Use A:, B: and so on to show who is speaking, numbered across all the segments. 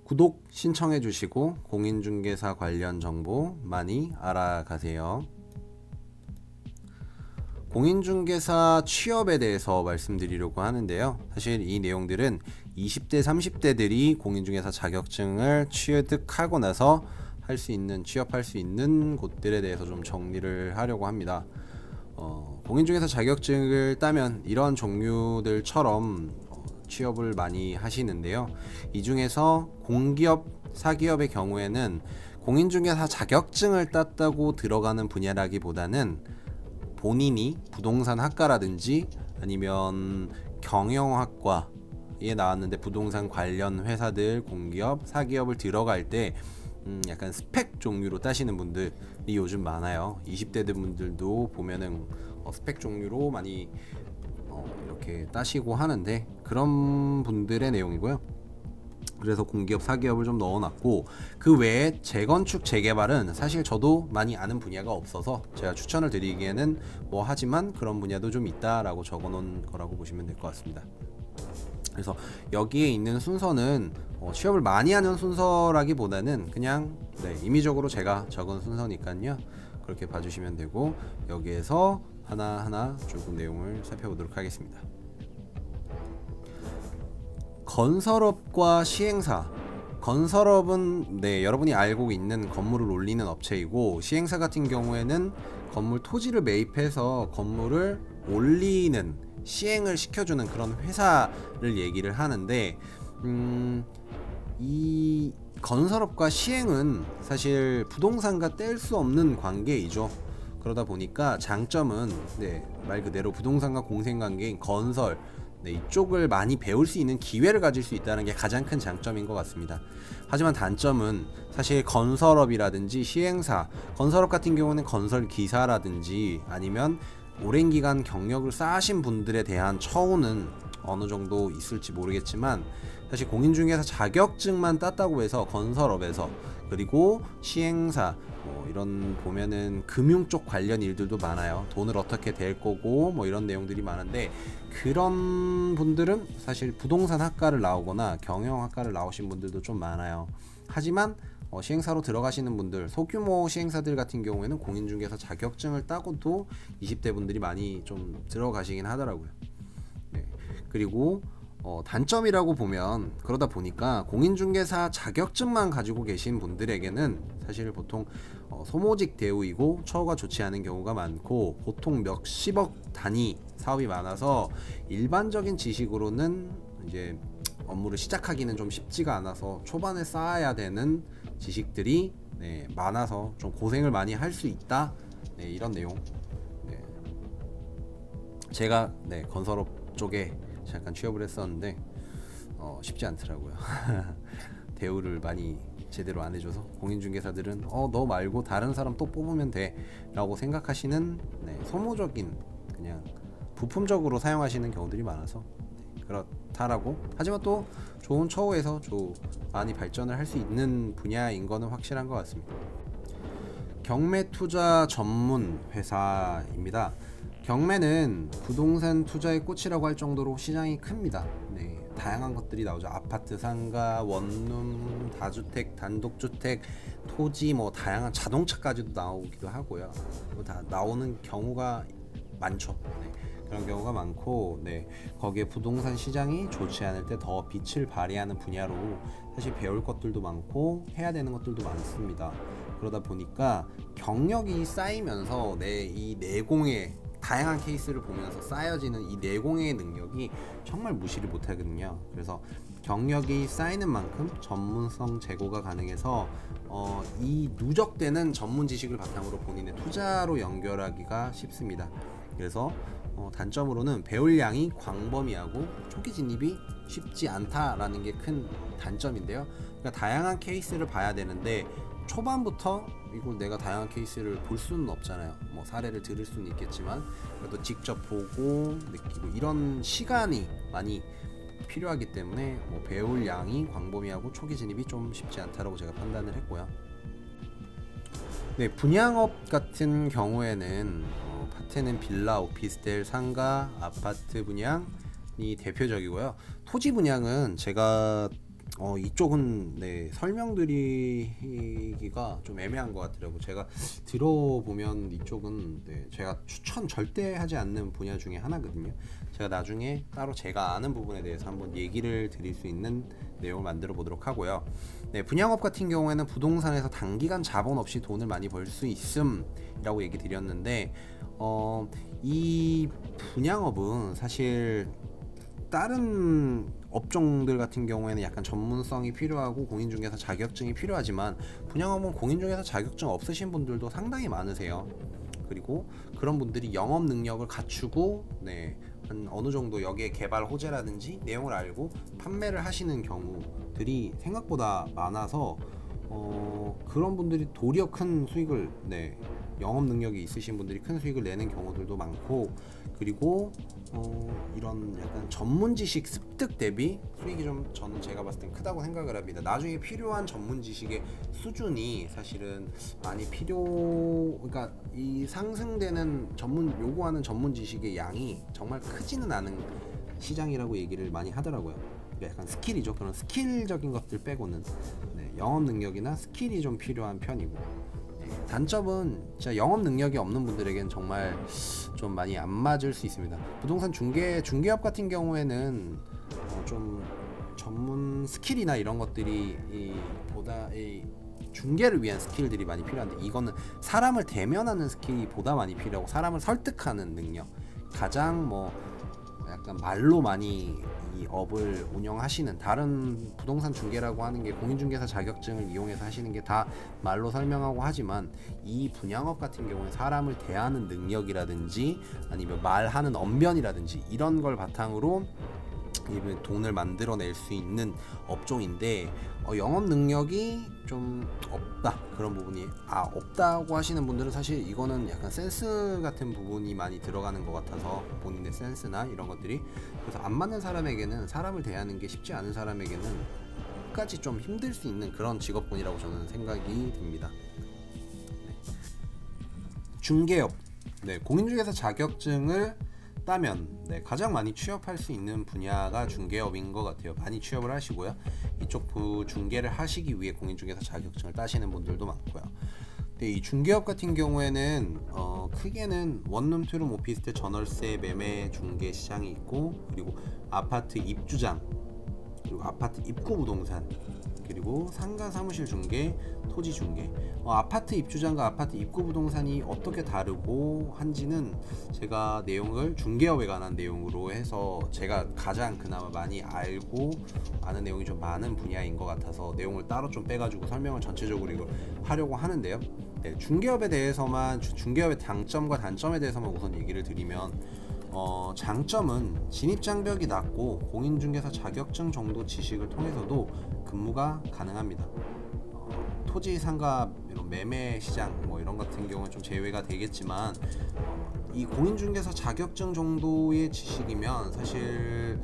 A: 구독 신청해 주시고 공인중개사 관련 정보 많이 알아가세요. 공인중개사 취업에 대해서 말씀드리려고 하는데요. 사실 이 내용들은 20대, 30대들이 공인중개사 자격증을 취득하고 나서 할 수 있는, 취업할 수 있는 곳들에 대해서 좀 정리를 하려고 합니다. 공인중개사 자격증을 따면 이런 종류들처럼 취업을 많이 하시는데요. 이 중에서 공기업, 사기업의 경우에는 공인중개사 자격증을 땄다고 들어가는 분야라기보다는 본인이 부동산 학과라든지 아니면 경영학과에 나왔는데 부동산 관련 회사들, 공기업, 사기업을 들어갈 때 약간 스펙 종류로 따시는 분들이 요즘 많아요. 20대들 분들도 보면은 스펙 종류로 많이 이렇게 따시고 하는데 그런 분들의 내용이고요. 그래서 공기업, 사기업을 좀 넣어놨고, 그 외에 재건축, 재개발은 사실 저도 많이 아는 분야가 없어서 제가 추천을 드리기에는 하지만 그런 분야도 좀 있다라고 적어놓은 거라고 보시면 될 것 같습니다. 그래서 여기에 있는 순서는 취업을 많이 하는 순서라기보다는 그냥 임의적으로 제가 적은 순서니까요. 그렇게 봐주시면 되고, 여기에서 하나하나 조금 내용을 살펴보도록 하겠습니다. 건설업과 시행사. 건설업은 여러분이 알고 있는 건물을 올리는 업체이고, 시행사 같은 경우에는 건물 토지를 매입해서 건물을 올리는, 시행을 시켜주는 그런 회사를 얘기를 하는데, 이 건설업과 시행은 사실 부동산과 뗄 수 없는 관계이죠. 그러다 보니까 장점은 말 그대로 부동산과 공생관계인 건설, 이쪽을 많이 배울 수 있는 기회를 가질 수 있다는 게 가장 큰 장점인 것 같습니다. 하지만 단점은 사실 건설업이라든지 시행사, 건설업 같은 경우는 건설기사라든지 아니면 오랜 기간 경력을 쌓으신 분들에 대한 처우는 어느 정도 있을지 모르겠지만, 사실 공인중개사 자격증만 땄다고 해서 건설업에서, 그리고 시행사 이런 보면은 금융 쪽 관련 일들도 많아요. 돈을 어떻게 댈 거고 이런 내용들이 많은데, 그런 분들은 사실 부동산 학과를 나오거나 경영학과를 나오신 분들도 좀 많아요. 하지만 시행사로 들어가시는 분들, 소규모 시행사들 같은 경우에는 공인중개사 자격증을 따고도 20대 분들이 많이 좀 들어가시긴 하더라고요. 그리고 단점이라고 보면, 그러다 보니까 공인중개사 자격증만 가지고 계신 분들에게는 사실 보통 소모직 대우이고 처우가 좋지 않은 경우가 많고, 보통 몇십억 단위 사업이 많아서 일반적인 지식으로는 이제 업무를 시작하기는 좀 쉽지가 않아서 초반에 쌓아야 되는 지식들이 많아서 좀 고생을 많이 할 수 있다, 이런 내용. 제가 건설업 쪽에 잠깐 취업을 했었는데 쉽지 않더라고요. 대우를 많이 제대로 안 해줘서 공인중개사들은 너 말고 다른 사람 또 뽑으면 돼 라고 생각하시는 소모적인, 그냥 부품적으로 사용하시는 경우들이 많아서 그렇다라고. 하지만 또 좋은 처우에서 많이 발전을 할 수 있는 분야인 거는 확실한 것 같습니다. 경매 투자 전문 회사입니다. 경매는 부동산 투자의 꽃이라고 할 정도로 시장이 큽니다. 다양한 것들이 나오죠. 아파트, 상가, 원룸, 다주택, 단독주택, 토지, 다양한 자동차까지도 나오기도 하고요. 다 나오는 경우가 많죠. 그런 경우가 많고, 거기에 부동산 시장이 좋지 않을 때 더 빛을 발휘하는 분야로 사실 배울 것들도 많고 해야 되는 것들도 많습니다. 그러다 보니까 경력이 쌓이면서 이 내공의 다양한 케이스를 보면서 쌓여지는 이 내공의 능력이 정말 무시를 못하거든요. 그래서 경력이 쌓이는 만큼 전문성 제고가 가능해서 이 누적되는 전문 지식을 바탕으로 본인의 투자로 연결하기가 쉽습니다. 그래서 단점으로는 배울 양이 광범위하고 초기 진입이 쉽지 않다라는 게 큰 단점인데요. 그러니까 다양한 케이스를 봐야 되는데, 초반부터 이걸 내가 다양한 케이스를 볼 수는 없잖아요. 사례를 들을 수는 있겠지만 그래도 직접 보고 느끼고 이런 시간이 많이 필요하기 때문에 배울 양이 광범위하고 초기 진입이 좀 쉽지 않다라고 제가 판단을 했고요. 분양업 같은 경우에는 파트는 빌라, 오피스텔, 상가, 아파트 분양이 대표적이고요. 토지 분양은 제가 이쪽은 네, 설명드리기가 좀 애매한 것 같더라고요. 제가 들어보면 이쪽은 네, 제가 추천 절대 하지 않는 분야 중에 하나거든요. 제가 나중에 따로 제가 아는 부분에 대해서 한번 얘기를 드릴 수 있는 내용을 만들어 보도록 하고요. 네, 분양업 같은 경우에는 부동산에서 단기간 자본 없이 돈을 많이 벌 수 있음이라고 얘기 드렸는데 이 분양업은 사실 다른 업종들 같은 경우에는 약간 전문성이 필요하고 공인중개사 자격증이 필요하지만 분양업은 공인중개사 자격증 없으신 분들도 상당히 많으세요. 그리고 그런 분들이 영업 능력을 갖추고 한 어느 정도 여기에 개발 호재라든지 내용을 알고 판매를 하시는 경우들이 생각보다 많아서 그런 분들이 도리어 큰 수익을 영업 능력이 있으신 분들이 큰 수익을 내는 경우들도 많고, 그리고 이런 약간 전문 지식 습득 대비 수익이 좀 저는 제가 봤을 땐 크다고 생각을 합니다. 나중에 필요한 전문 지식의 수준이 사실은 많이 그러니까 이 상승되는 요구하는 전문 지식의 양이 정말 크지는 않은 시장이라고 얘기를 많이 하더라고요. 약간 스킬이죠. 그런 스킬적인 것들 빼고는 영업 능력이나 스킬이 좀 필요한 편이고, 단점은 진짜 영업 능력이 없는 분들에겐 정말 좀 많이 안 맞을 수 있습니다. 부동산 중개업 같은 경우에는 좀 전문 스킬이나 이런 것들이 보다 중개를 위한 스킬들이 많이 필요한데, 이거는 사람을 대면하는 스킬이 보다 많이 필요하고 사람을 설득하는 능력, 가장 약간 말로 많이 이 업을 운영하시는, 다른 부동산 중개라고 하는 게 공인중개사 자격증을 이용해서 하시는 게 다 말로 설명하고 하지만, 이 분양업 같은 경우에 사람을 대하는 능력이라든지 아니면 말하는 언변이라든지 이런 걸 바탕으로 돈을 만들어낼 수 있는 업종인데, 영업 능력이 좀 없다, 그런 부분이 없다고 하시는 분들은 사실 이거는 약간 센스 같은 부분이 많이 들어가는 것 같아서, 본인의 센스나 이런 것들이, 그래서 안 맞는 사람에게는, 사람을 대하는 게 쉽지 않은 사람에게는 끝까지 좀 힘들 수 있는 그런 직업군이라고 저는 생각이 듭니다. 중개업, 공인중개사 자격증을 따면 가장 많이 취업할 수 있는 분야가 중개업인 것 같아요. 많이 취업을 하시고요. 이쪽 중개를 하시기 위해 공인중개사 자격증을 따시는 분들도 많고요. 근데 이 중개업 같은 경우에는 크게는 원룸, 투룸, 오피스텔, 전월세, 매매, 중개 시장이 있고, 그리고 아파트 입주장, 그리고 아파트 입구 부동산, 그리고 상가 사무실 중개, 토지 중개. 아파트 입주장과 아파트 입구 부동산이 어떻게 다르고 한지는 제가 내용을 중개업에 관한 내용으로 해서 제가 가장 그나마 많이 알고 아는 내용이 좀 많은 분야인 것 같아서 내용을 따로 좀 빼가지고 설명을 전체적으로 이걸 하려고 하는데요. 중개업에 대해서만, 중개업의 장점과 단점에 대해서만 우선 얘기를 드리면, 장점은 진입장벽이 낮고 공인중개사 자격증 정도 지식을 통해서도 근무가 가능합니다. 토지 상가 이런 매매 시장 이런 같은 경우는 좀 제외가 되겠지만, 이 공인중개사 자격증 정도의 지식이면 사실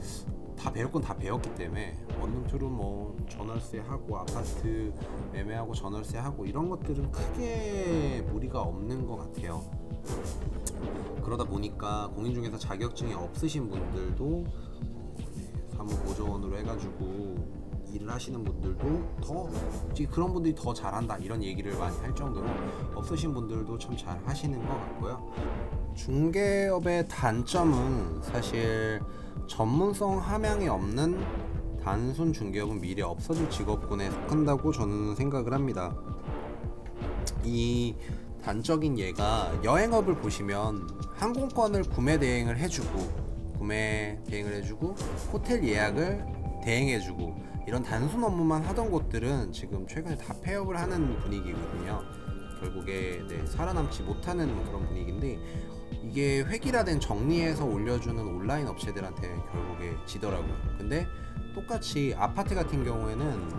A: 다 배울 건 다 배웠기 때문에 원룸 투룸 전월세 하고 아파트 매매하고 전월세 하고 이런 것들은 크게 무리가 없는 것 같아요. 그러다 보니까 공인중개사 자격증이 없으신 분들도 사무보조원으로 해가지고 일을 하시는 분들도 그런 분들이 더 잘한다, 이런 얘기를 많이 할 정도로 없으신 분들도 참 잘 하시는 것 같고요. 중개업의 단점은 사실 전문성 함양이 없는 단순 중개업은 미래 없어질 직업군에 속한다고 저는 생각을 합니다. 이 단적인 예가, 여행업을 보시면 항공권을 구매 대행을 해주고 호텔 예약을 대행해주고 이런 단순 업무만 하던 곳들은 지금 최근에 다 폐업을 하는 분위기거든요. 결국에 살아남지 못하는 그런 분위기인데, 이게 획일화된 정리해서 올려주는 온라인 업체들한테 결국에 지더라고요. 근데 똑같이 아파트 같은 경우에는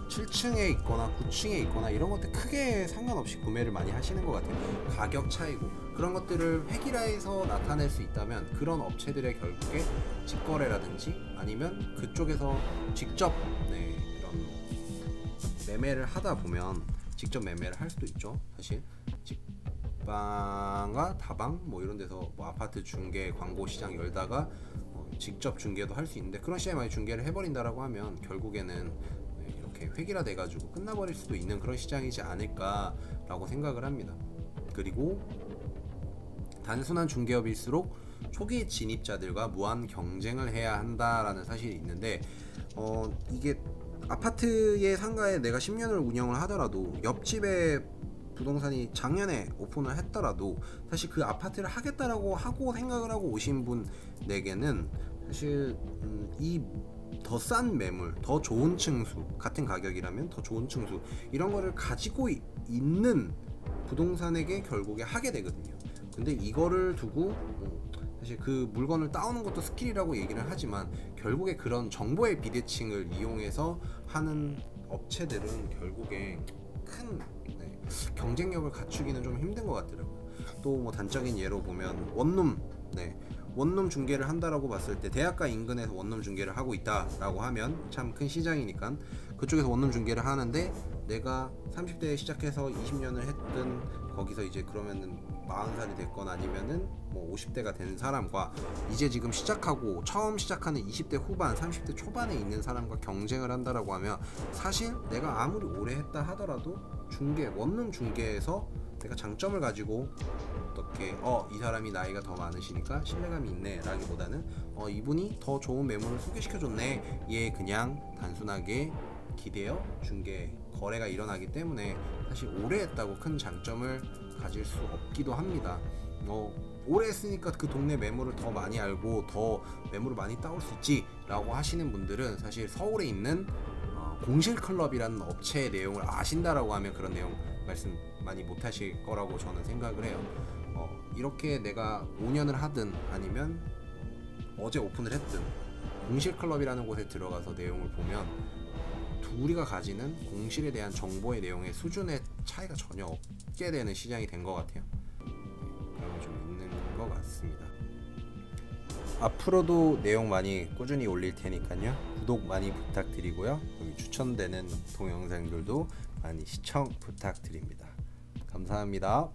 A: 7층에 있거나 9층에 있거나 이런 것들 크게 상관없이 구매를 많이 하시는 것 같아요. 가격 차이고 그런 것들을 획일화해서 나타낼 수 있다면, 그런 업체들의 결국에 직거래라든지 아니면 그쪽에서 직접 이런 매매를 하다 보면 직접 매매를 할 수도 있죠. 사실 직방과 다방 이런 데서 아파트 중개 광고 시장 열다가 직접 중계도 할 수 있는데 그런 시장에 많이 중계를 해버린다라고 하면 결국에는 이렇게 획일화돼가지고 끝나버릴 수도 있는 그런 시장이지 않을까라고 생각을 합니다. 그리고 단순한 중개업일수록 초기 진입자들과 무한 경쟁을 해야 한다라는 사실이 있는데 이게 아파트의 상가에 내가 10년을 운영을 하더라도 옆집에 부동산이 작년에 오픈을 했더라도 사실 그 아파트를 하겠다라고 하고 생각을 하고 오신 분에게는 사실 이 더 싼 매물, 더 좋은 층수, 같은 가격이라면 더 좋은 층수 이런 거를 가지고 있는 부동산에게 결국에 하게 되거든요. 근데 이거를 두고 사실 그 물건을 따오는 것도 스킬이라고 얘기를 하지만 결국에 그런 정보의 비대칭을 이용해서 하는 업체들은 결국에 큰 경쟁력을 갖추기는 좀 힘든 것 같더라고요. 또 뭐 단적인 예로 보면 원룸 중개를 한다라고 봤을 때 대학가 인근에서 원룸 중개를 하고 있다라고 하면 참 큰 시장이니까 그쪽에서 원룸 중개를 하는데 내가 30대에 시작해서 20년을 했든 거기서 이제 그러면은 40살이 됐건 아니면은 뭐 50대가 된 사람과 이제 지금 시작하고 처음 시작하는 20대 후반 30대 초반에 있는 사람과 경쟁을 한다라고 하면 사실 내가 아무리 오래 했다 하더라도 원룸 중개에서 내가 장점을 가지고 어떻게 이 사람이 나이가 더 많으시니까 신뢰감이 있네 라기보다는 이분이 더 좋은 매물을 소개시켜줬네 얘 그냥 단순하게 기대어 중개 거래가 일어나기 때문에 사실 오래 했다고 큰 장점을 가질 수 없기도 합니다. 오래 했으니까 그 동네 매물을 더 많이 알고 더 매물을 많이 따올 수 있지 라고 하시는 분들은 사실 서울에 있는 공실클럽이라는 업체의 내용을 아신다라고 하면 그런 내용 말씀 많이 못 하실 거라고 저는 생각을 해요. 이렇게 내가 5년을 하든 아니면 어제 오픈을 했든 공실클럽이라는 곳에 들어가서 내용을 보면 우리가 가지는 공실에 대한 정보의 내용의 수준의 차이가 전혀 없게 되는 시장이 된 것 같아요. 그런 게 좀 있는 것 같습니다. 앞으로도 내용 많이 꾸준히 올릴 테니까요. 구독 많이 부탁드리고요. 여기 추천되는 동영상들도 많이 시청 부탁드립니다. 감사합니다.